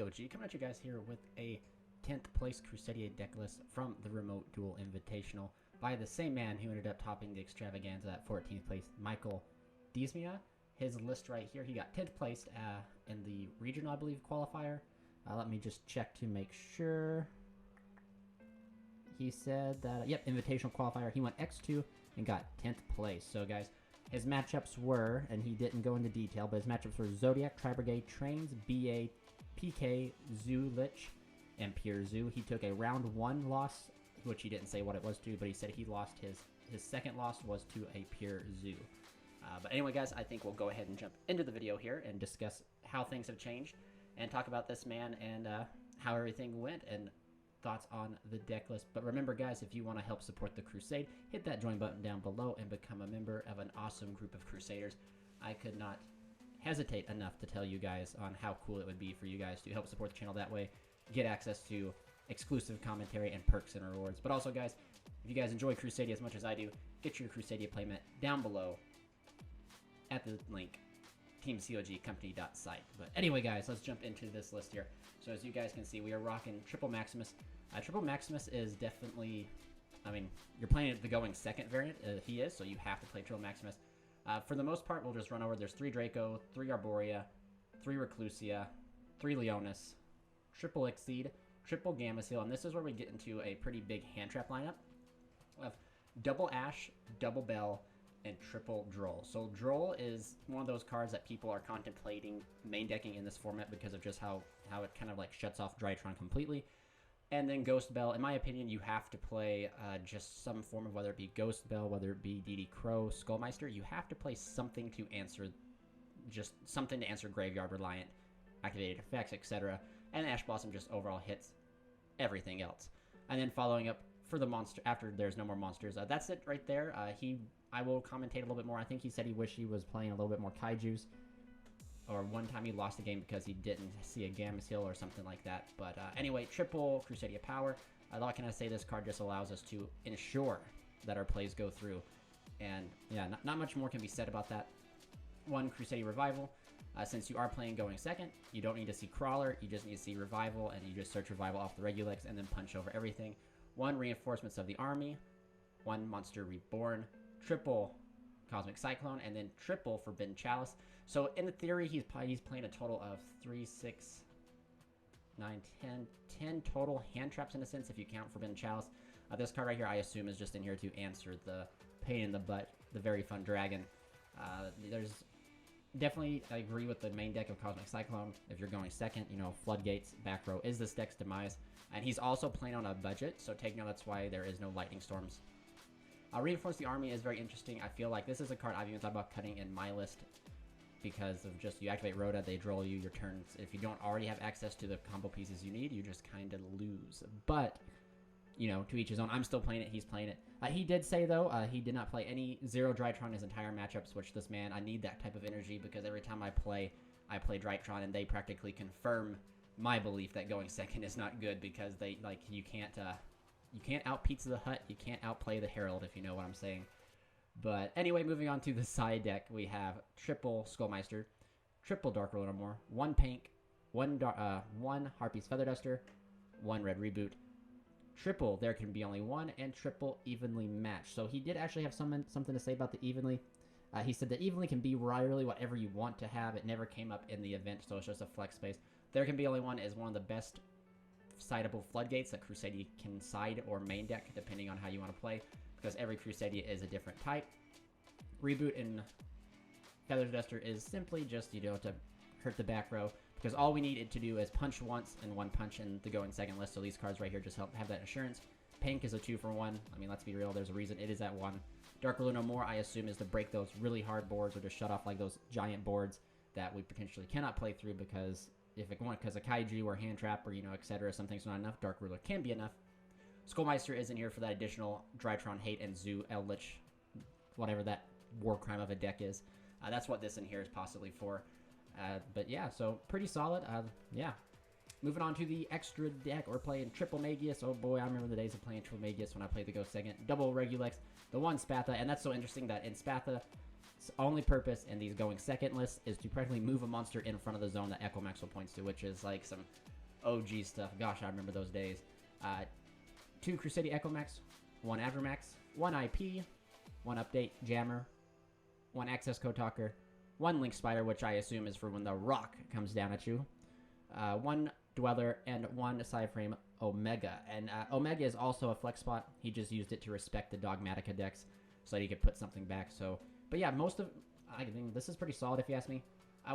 COG coming at you guys here with a 10th place Crusadia deck list from the Remote Duel Invitational by the same man who ended up topping the extravaganza at 14th place, Michael Diesmia. His list right here, he got 10th place in the regional, I believe, qualifier. Let me just check to make sure. He said that, yep, invitational qualifier. He went X2 and got 10th place. So, guys, his matchups were, and he didn't go into detail, but his matchups were Zodiac, Tri-Brigade, Trains, BA, PK, Zoo, Lich, and Pure Zoo. He took a round 1 loss, which he didn't say what it was to, but he said he lost his second loss was to a Pure Zoo. But anyway, guys, I think we'll go ahead and jump into the video here and discuss how things have changed and talk about this man and how everything went and thoughts on the deck list. But remember, guys, if you want to help support the Crusade, hit that join button down below and become a member of an awesome group of Crusaders. I could not hesitate enough to tell you guys on how cool it would be for you guys to help support the channel that way, get access to exclusive commentary and perks and rewards. But also, guys, if you guys enjoy Crusadia as much as I do, get your Crusadia playmat down below at the link teamcogcompany.site. But anyway, guys, let's jump into this list here. So as you guys can see, we are rocking Triple Maximus. Triple Maximus is definitely, I mean, you're playing the going second variant. He is, so you have to play Triple Maximus. For the most part, we'll just run over. There's 3 Draco, 3 Arborea, 3 Reclusia, 3 Leonis, Triple Exceed, Triple Gamma Seal, and this is where we get into a pretty big hand trap lineup of Double Ash, Double Bell, and Triple Droll. So Droll is one of those cards that people are contemplating main decking in this format because of just how it kind of like shuts off Drytron completely. And then Ghost Bell, in my opinion, you have to play just some form of, whether it be Ghost Bell, whether it be DD Crow, Skullmeister, you have to play something to answer, just something to answer Graveyard Reliant, activated effects, etc. And Ash Blossom just overall hits everything else. And then following up for the monster, after there's no more monsters, that's it right there. I will commentate a little bit more. I think he said he wished he was playing a little bit more Kaijus. Or one time he lost a game because he didn't see a Gamma Seal or something like that. But anyway, triple Crusadia power. What can I say? This card just allows us to ensure that our plays go through. And yeah, not much more can be said about that. 1 Crusadia Revival. Since you are playing going second, you don't need to see Crawler. You just need to see Revival, and you just search Revival off the Regulex and then punch over everything. 1 Reinforcements of the Army. 1 Monster Reborn. Triple Cosmic Cyclone, and then triple Forbidden Chalice. So in theory, he's playing a total of 3, 6, 9, 10 total hand traps in a sense, if you count Forbidden Chalice. This card right here, I assume, is just in here to answer the pain in the butt, the very fun dragon. There's definitely, I agree with the main deck of Cosmic Cyclone. If you're going second, you know, Floodgates, back row is this deck's demise. And he's also playing on a budget, so take note, that's why there is no Lightning Storms. Reinforce the Army is very interesting. I feel like this is a card I've even thought about cutting in my list because of just, you activate Rhoda, they droll you your turns. If you don't already have access to the combo pieces you need, you just kind of lose. But, you know, to each his own. I'm still playing it. He's playing it. He did say, though, he did not play any 0 Drytron his entire matchups, which this man, I need that type of energy because every time I play Drytron, and they practically confirm my belief that going second is not good because they, like, you can't out Pizza the Hut, you can't outplay the Herald, if you know what I'm saying. But anyway, moving on to the side deck, we have triple Skullmeister, triple Dark Rotomore, 1 Pink, 1 Harpy's Feather Duster, 1 Red Reboot, triple There Can Be Only One, and triple Evenly Matched. So he did actually have something to say about the Evenly. He said that Evenly can be really whatever you want to have. It never came up in the event, so it's just a flex space. There Can Be Only One is one of the best sideable Floodgates that Crusadia can side or main deck, depending on how you want to play, because every Crusadia is a different type. Reboot and Feather Duster is simply just, you know, to hurt the back row, because all we need it to do is punch once and 1 punch in the going second list, so these cards right here just help have that assurance. Pink is a 2 for 1. I mean, let's be real, there's a reason it is at 1. Dark Luna More, I assume, is to break those really hard boards or to shut off like those giant boards that we potentially cannot play through because if it went because of Kaiju or hand trap or, you know, etc., some things are not enough. Dark Ruler can be enough. Skullmeister is in here for that additional Drytron hate and Zoo, Eldritch, whatever that war crime of a deck is. That's what this in here is possibly for. But yeah, so pretty solid. Yeah. Moving on to the extra deck, we're playing Triple Magius. Oh boy, I remember the days of playing Triple Magius when I played the Go Second. Double Regulex, the 1 Spatha, and that's so interesting that in Spatha, its only purpose in these going second lists is to practically move a monster in front of the zone that Echo Maxwell points to, which is like some OG stuff. Gosh, I remember those days. 2 Crusadia Echo Max, 1 Avermax, 1 IP, 1 Update Jammer, 1 Access Code Talker, 1 Link Spider, which I assume is for when the rock comes down at you, 1 Dweller, and 1 Cyframe Omega. And Omega is also a flex spot. He just used it to respect the Dogmatica decks so that he could put something back. So, but yeah, I think this is pretty solid if you ask me.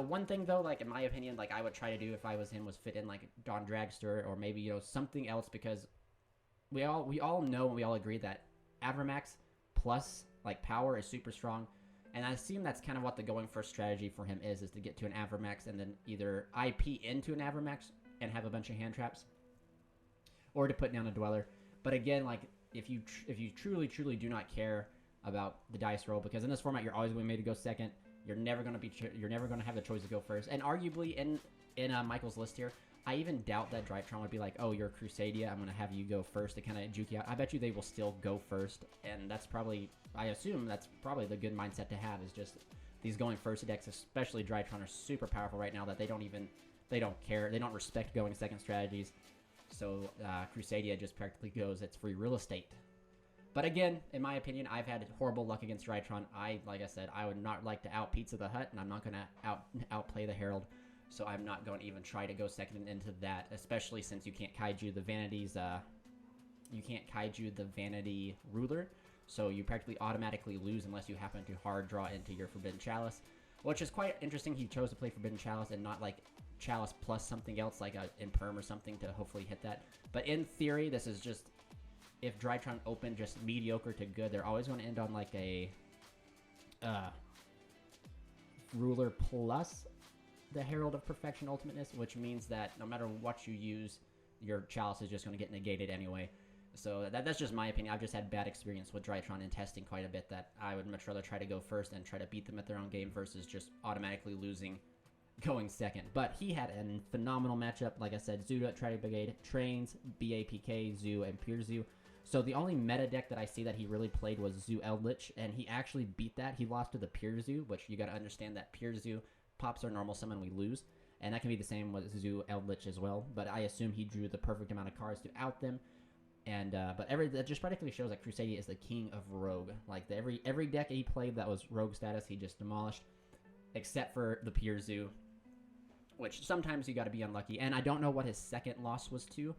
One thing though, like in my opinion, like I would try to do if I was him was fit in like Don Dragster or maybe, you know, something else, because we all know and we all agree that Avermax plus like power is super strong. And I assume that's kind of what the going first strategy for him is to get to an Avermax and then either IP into an Avermax and have a bunch of hand traps, or to put down a Dweller. But again, like if you truly do not care about the dice roll, because in this format you're always going to be made to go second. You're never going to have the choice to go first. And arguably in Michael's list here, I even doubt that Drytron would be like, oh, you're Crusadia, I'm going to have you go first to kind of juke you out. I bet you they will still go first, and that's probably, I assume that's probably the good mindset to have, is just these going first decks, especially Drytron, are super powerful right now that they don't care, they don't respect going second strategies. So Crusadia just practically goes, it's free real estate. But again, in my opinion, I've had horrible luck against Drytron. Like I said, I would not like to out Pizza the Hut, and I'm not going to outplay the Herald. So I'm not going to even try to go second into that, especially since you can't kaiju the vanities. You can't kaiju the vanity ruler, so you practically automatically lose unless you happen to hard draw into your Forbidden Chalice, which is quite interesting. He chose to play Forbidden Chalice and not like Chalice plus something else like a Imperm or something to hopefully hit that. But in theory, this is just, if Drytron open just mediocre to good, they're always going to end on like a ruler plus the Herald of Perfection Ultimateness, which means that no matter what you use, your Chalice is just going to get negated anyway. So that's just my opinion. I've just had bad experience with Drytron in testing quite a bit, that I would much rather try to go first and try to beat them at their own game versus just automatically losing going second. But he had a phenomenal matchup. Like I said, Zuda, Tri Brigade, Trains, BAPK, Zoo, and Pure Zoo. So the only meta deck that I see that he really played was Zoo Eldritch, and he actually beat that. He lost to the Pure Zoo, which you got to understand that Pure Zoo pops our normal summon, we lose. And that can be the same with Zoo Eldritch as well. But I assume he drew the perfect amount of cards to out them. And but that just practically shows that Crusadia is the king of Rogue. Like every deck he played that was Rogue status, he just demolished, except for the Pure Zoo, which sometimes you got to be unlucky. And I don't know what his second loss was to,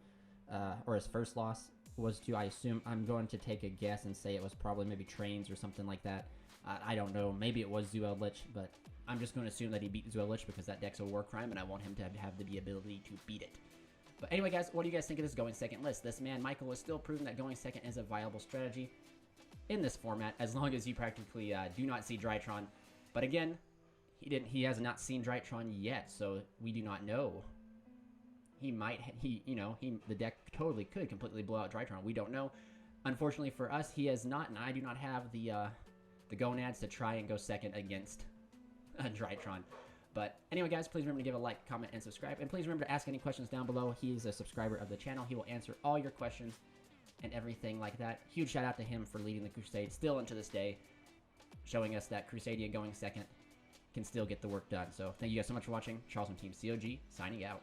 or his first loss was to. I assume, I'm going to take a guess and say it was probably maybe Trains or something like that. I don't know. Maybe it was Zoo Eldritch, but I'm just going to assume that he beat Zoo Eldritch because that deck's a war crime, and I want him to have the ability to beat it. But anyway, guys, what do you guys think of this going second list? This man, Michael, is still proving that going second is a viable strategy in this format, as long as you practically do not see Drytron. But again, he has not seen Drytron yet, so we do not know. The deck totally could completely blow out Drytron. We don't know. Unfortunately for us, he has not, and I do not have the gonads to try and go second against Drytron. But anyway, guys, please remember to give a like, comment, and subscribe. And please remember to ask any questions down below. He's a subscriber of the channel. He will answer all your questions and everything like that. Huge shout out to him for leading the Crusade still into this day, showing us that Crusadia going second can still get the work done. So thank you guys so much for watching. Charles from Team COG, signing out.